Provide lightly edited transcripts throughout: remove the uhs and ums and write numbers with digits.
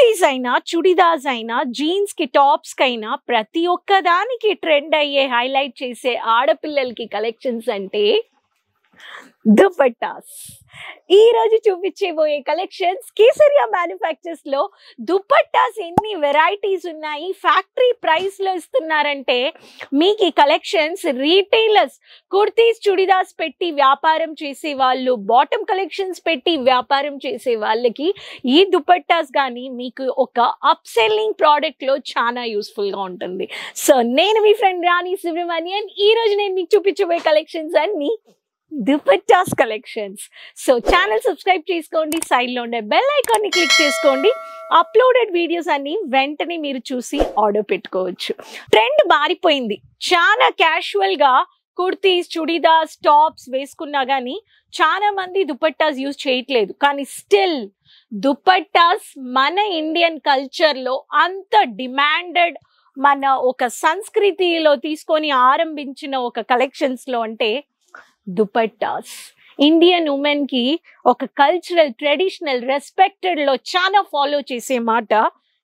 కుర్తీస్ అయినా, చుడిదార్స్ అయినా, జీన్స్ కి టాప్స్ కైనా ప్రతి ఒక్క దానికి ట్రెండ్ అయ్యే హైలైట్ చేసే ఆడపిల్లలకి కలెక్షన్స్ అంటే దుపట్టాస్. ఈ రోజు చూపించబోయే కలెక్షన్స్ కేసరియా మ్యానుఫ్యాక్చర్స్ లో దుపట్టాస్ ఎన్ని వెరైటీస్ ఉన్నాయి, ఫ్యాక్టరీ ప్రైస్ లో ఇస్తున్నారంటే మీకు ఈ కలెక్షన్స్ రీటైలర్స్ కుర్తీస్ చుడిదార్స్ పెట్టి వ్యాపారం చేసే వాళ్ళు, బాటమ్ కలెక్షన్స్ పెట్టి వ్యాపారం చేసే వాళ్ళకి ఈ దుపట్టాస్ కానీ మీకు ఒక అప్ సెల్లింగ్ ప్రోడక్ట్ లో చాలా యూస్ఫుల్ గా ఉంటుంది. సో నేను మీ ఫ్రెండ్ రాణి సుబ్రహ్మణ్యన్. ఈ రోజు నేను మీకు చూపించబోయే కలెక్షన్స్ అన్ని dupattas collections. So channel subscribe చేసుకోండి, సైడ్ లో ఉండే బెల్ ఐకాన్ ని క్లిక్ చేసుకోండి. అప్లోడెడ్ వీడియోస్ అన్ని వెంటనే మీరు చూసి ఆర్డర్ పెట్టుకోవచ్చు. ట్రెండ్ మారిపోయింది. చాలా క్యాజువల్ గా కుర్తీస్, చుడిదార్స్, టాప్స్ వేసుకున్నా కానీ చాలా మంది దుపట్టాస్ యూజ్ చేయట్లేదు. కానీ స్టిల్ దుపట్టాస్ మన ఇండియన్ కల్చర్ లో అంత డిమాండెడ్, మన ఒక సంస్కృతిలో తీసుకొని ఆరంభించిన ఒక కలెక్షన్స్ లో అంటే దుపట్టాస్. ఇండియన్ ఉమెన్ కి ఒక కల్చరల్, ట్రెడిషనల్, రెస్పెక్టెడ్ లో చాలా ఫాలో చేసే మాట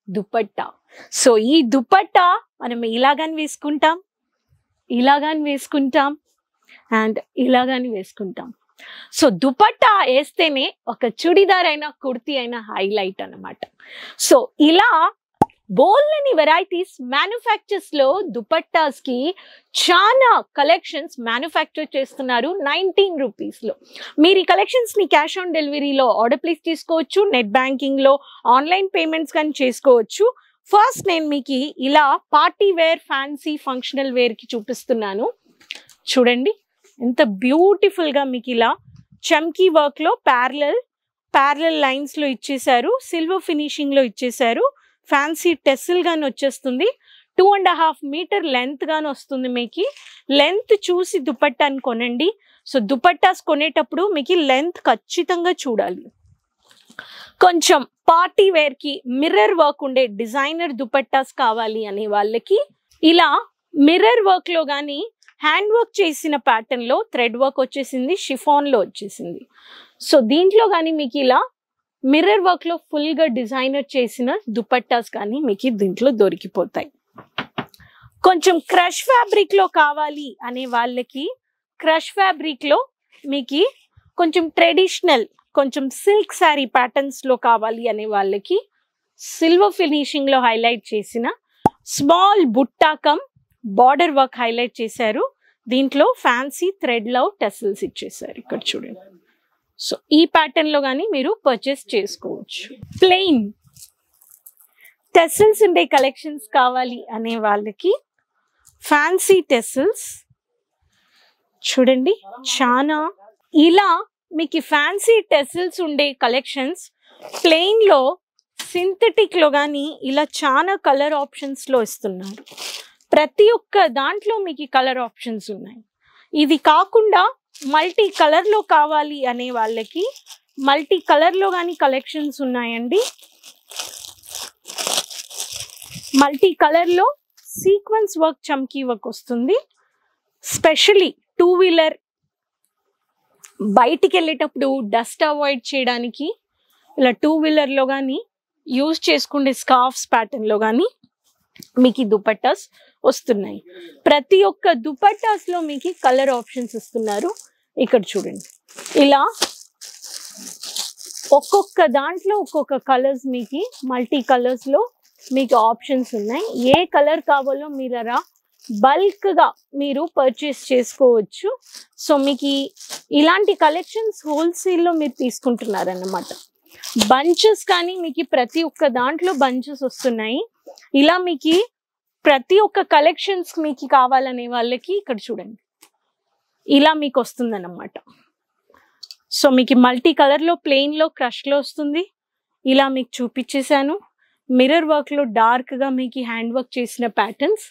దుపట్టా. సో ఈ దుపట్టా మనం ఇలాగని వేసుకుంటాం, ఇలాగని వేసుకుంటాం అండ్ ఇలాగని వేసుకుంటాం. సో దుపట్టా వేస్తేనే ఒక చుడిదార్ అయినా కుర్తీ అయినా హైలైట్ అన్నమాట. సో ఇలా బోల్ని వెరైటీస్ మ్యానుఫ్యాక్చర్స్ లో దుపట్టాస్ కి చాలా కలెక్షన్స్ మ్యానుఫ్యాక్చర్ చేస్తున్నారు 19 రూపీస్ లో. మీరు ఈ కలెక్షన్స్ ని క్యాష్ ఆన్ డెలివరీలో ఆర్డర్ ప్లేస్ చేసుకోవచ్చు, నెట్ బ్యాంకింగ్ లో ఆన్లైన్ పేమెంట్స్ కానీ చేసుకోవచ్చు. ఫస్ట్ నేను మీకు ఇలా party wear, fancy, functional wear కి చూపిస్తున్నాను. చూడండి ఎంత బ్యూటిఫుల్ గా మీకు ఇలా చమ్కీ వర్క్ లో ప్యారలల్ లైన్స్ లో ఇచ్చేసారు, సిల్వర్ ఫినిషింగ్ లో ఇచ్చేసారు. ఫ్యాన్సీ టెస్సిల్ గాని వచ్చేస్తుంది. 2.5 మీటర్ లెంత్ గాని వస్తుంది. మీకు లెంత్ చూసి దుపట్టాని కొనండి. సో దుపట్టాస్ కొనేటప్పుడు మీకు లెంత్ ఖచ్చితంగా చూడాలి. కొంచెం పార్టీ వేర్ కి మిర్రర్ వర్క్ ఉండే డిజైనర్ దుపట్టాస్ కావాలి అనే వాళ్ళకి ఇలా మిర్రర్ వర్క్ లో కానీ హ్యాండ్ వర్క్ చేసిన ప్యాటర్న్ లో థ్రెడ్ వర్క్ వచ్చేసింది, షిఫాన్ లో వచ్చేసింది. సో దీంట్లో కానీ మీకు ఇలా మిర్రర్ వర్క్ లో ఫుల్ గా డిజైనర్ చేసిన దుపట్టాస్ కానీ మీకు దీంట్లో దొరికిపోతాయి. కొంచెం క్రష్ ఫ్యాబ్రిక్ లో కావాలి అనే వాళ్ళకి క్రష్ ఫ్యాబ్రిక్ లో మీకు కొంచెం ట్రెడిషనల్, కొంచెం సిల్క్ శారీ ప్యాటర్న్స్ లో కావాలి అనే వాళ్ళకి సిల్వర్ ఫినిషింగ్ లో హైలైట్ చేసిన స్మాల్ బుట్టాకం బార్డర్ వర్క్ హైలైట్ చేశారు. దీంట్లో ఫ్యాన్సీ థ్రెడ్ లో టెసల్స్ ఇచ్చేసారు. ఇక్కడ చూడండి. సో ఈ ప్యాటర్న్ లో కానీ మీరు పర్చేస్ చేసుకోవచ్చు. ప్లెయిన్ టెసల్స్ ఉండే కలెక్షన్స్ కావాలి అనే వాళ్ళకి ఫ్యాన్సీ టెసల్స్ చూడండి. చాలా ఇలా మీకు ఫ్యాన్సీ టెసల్స్ ఉండే కలెక్షన్స్ ప్లెయిన్ లో, సింథటిక్ లో కానీ ఇలా చాలా కలర్ ఆప్షన్స్ లో ఇస్తున్నారు. ప్రతి ఒక్క దాంట్లో మీకు కలర్ ఆప్షన్స్ ఉన్నాయి. ఇది కాకుండా మల్టీ కలర్ లో కావాలి అనే వాళ్ళకి మల్టీ కలర్ లో కానీ కలెక్షన్స్ ఉన్నాయండి. మల్టీ కలర్ లో సీక్వెన్స్ వర్క్, చమ్కీ వర్క్ వస్తుంది. స్పెషలీ 2 వీలర్ బయటికి వెళ్ళేటప్పుడు డస్ట్ అవాయిడ్ చేయడానికి ఇలా 2 వీలర్ లో కానీ యూజ్ చేసుకునే స్కార్ఫ్స్ ప్యాటర్న్ లో కానీ మీకు దుపట్టాస్ వస్తున్నాయి. ప్రతి ఒక్క దుపట్టాస్ లో మీకు కలర్ ఆప్షన్స్ ఇస్తున్నారు. ఇక్కడ చూడండి. ఇలా ఒక్కొక్క దాంట్లో ఒక్కొక్క కలర్స్ మీకు మల్టీ కలర్స్ లో మీకు ఆప్షన్స్ ఉన్నాయి. ఏ కలర్ కావాలో మీరు అలా బల్క్ గా మీరు పర్చేస్ చేసుకోవచ్చు. సో మీకు ఇలాంటి కలెక్షన్స్ హోల్సేల్ లో మీరు తీసుకుంటున్నారన్నమాట. బంచెస్ కానీ మీకు ప్రతి ఒక్క దాంట్లో బంచెస్ వస్తున్నాయి. ఇలా మీకు ప్రతి ఒక్క కలెక్షన్స్ మీకు కావాలనే వాళ్ళకి ఇక్కడ చూడండి ఇలా మీకు వస్తుంది అన్నమాట. సో మీకు మల్టీ కలర్ లో, ప్లెయిన్ లో, క్రష్ లో వస్తుంది. ఇలా మీకు చూపించేశాను. మిర్రర్ వర్క్ లో డార్క్ గా మీకు హ్యాండ్ వర్క్ చేసిన ప్యాటర్న్స్.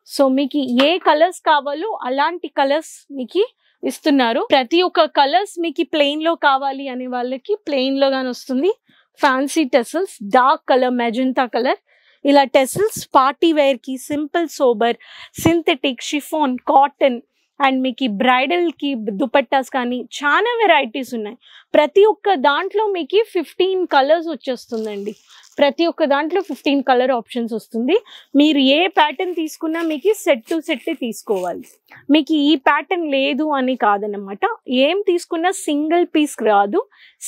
సో మీకు ఏ కలర్స్ కావాలో అలాంటి కలర్స్ మీకు ఇస్తున్నారు. ప్రతి ఒక్క కలర్స్ మీకు ప్లెయిన్ లో కావాలి అనే వాళ్ళకి ప్లెయిన్ లో గాని వస్తుంది. Fancy tassels, dark colour, magenta colour, ఇలా టెసల్స్ పార్టీ వేర్ కి, simple sober, synthetic, chiffon, cotton and మీకు బ్రైడల్ కి దుపట్టాస్ కానీ చాలా వెరైటీస్ ఉన్నాయి. ప్రతి ఒక్క దాంట్లో మీకు 15 కలర్స్ వచ్చేస్తుందండి. ప్రతి ఒక్క దాంట్లో 15 కలర్ ఆప్షన్స్ వస్తుంది. మీరు ఏ ప్యాటర్న్ తీసుకున్నా మీకు సెట్ టు సెట్ తీసుకోవాలి. మీకు ఈ ప్యాటర్న్ లేదు అని కాదనమాట. ఏం తీసుకున్నా సింగిల్ పీస్ రాదు,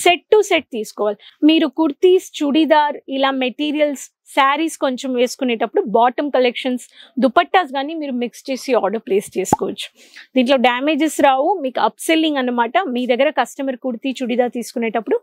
సెట్ టు సెట్ తీసుకోవాలి. మీరు కుర్తీస్, చుడిదార్ ఇలా మెటీరియల్స్, శారీస్ కొంచెం వేసుకునేటప్పుడు బాటమ్ కలెక్షన్స్, దుపట్టాస్ కానీ మీరు మిక్స్ చేసి ఆర్డర్ ప్లేస్ చేసుకోవచ్చు. దీంట్లో డ్యామేజెస్ రావు, మీకు అప్ సెల్లింగ్ అనమాట. మీ దగ్గర కస్టమర్ కుర్తీ, చుడిదార్ తీసుకునేటప్పుడు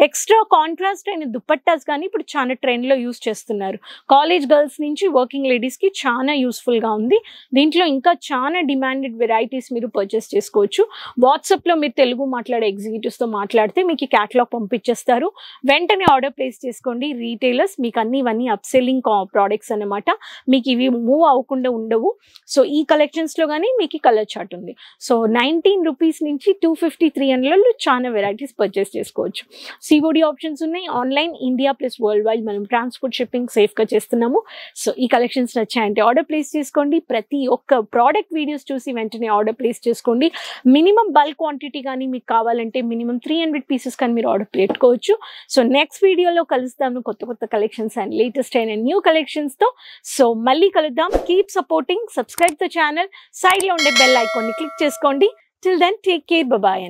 ఎక్స్ట్రా కాంట్రాస్ట్ అయిన దుపట్టాస్ కానీ ఇప్పుడు చాలా ట్రెండ్లో యూస్ చేస్తున్నారు. కాలేజ్ గర్ల్స్ నుంచి వర్కింగ్ లేడీస్కి చాలా యూస్ఫుల్గా ఉంది. దీంట్లో ఇంకా చాలా డిమాండెడ్ వెరైటీస్ మీరు పర్చేస్ చేసుకోవచ్చు. వాట్సాప్లో మీరు తెలుగు మాట్లాడే ఎగ్జిక్యూటివ్స్తో మాట్లాడితే మీకు క్యాటలాగ్ పంపించేస్తారు. వెంటనే ఆర్డర్ ప్లేస్ చేసుకోండి. రీటైలర్స్ మీకు ఇవన్నీ అప్సెల్లింగ్ ప్రోడక్ట్స్ అన్నమాట. మీకు ఇవి మూవ్ అవ్వకుండా ఉండవు. సో ఈ కలెక్షన్స్లో కానీ మీకు కలర్ చార్ట్ ఉంది. సో 19 రూపీస్ నుంచి 250, 300 చాలా వెరైటీస్ పర్చేస్ చేసుకోవచ్చు. సిఓడి ఆప్షన్స్ ఉన్నాయి. Online, India plus world wide మనం ట్రాన్స్పోర్ట్, షిప్పింగ్ సేఫ్గా చేస్తున్నాము. సో ఈ కలెక్షన్స్ నచ్చాయంటే ఆర్డర్ ప్లేస్ చేసుకోండి. ప్రతి ఒక్క ప్రోడక్ట్ వీడియోస్ చూసి వెంటనే ఆర్డర్ ప్లేస్ చేసుకోండి. మినిమం బల్క్ క్వాంటిటీ కానీ మీకు కావాలంటే మినిమం 300 పీసెస్ కానీ మీరు ఆర్డర్ పెట్టుకోవచ్చు. సో నెక్స్ట్ వీడియోలో కలుస్తాము కొత్త కొత్త కలెక్షన్స్ అండ్ లేటెస్ట్ అయిన న్యూ కలెక్షన్స్ తో. సో మళ్ళీ కలుద్దాం. Keep supporting, subscribe the channel, side లో ఉండే బెల్ ఐకాన్ ని క్లిక్ చేసుకోండి. Till then take care, bye.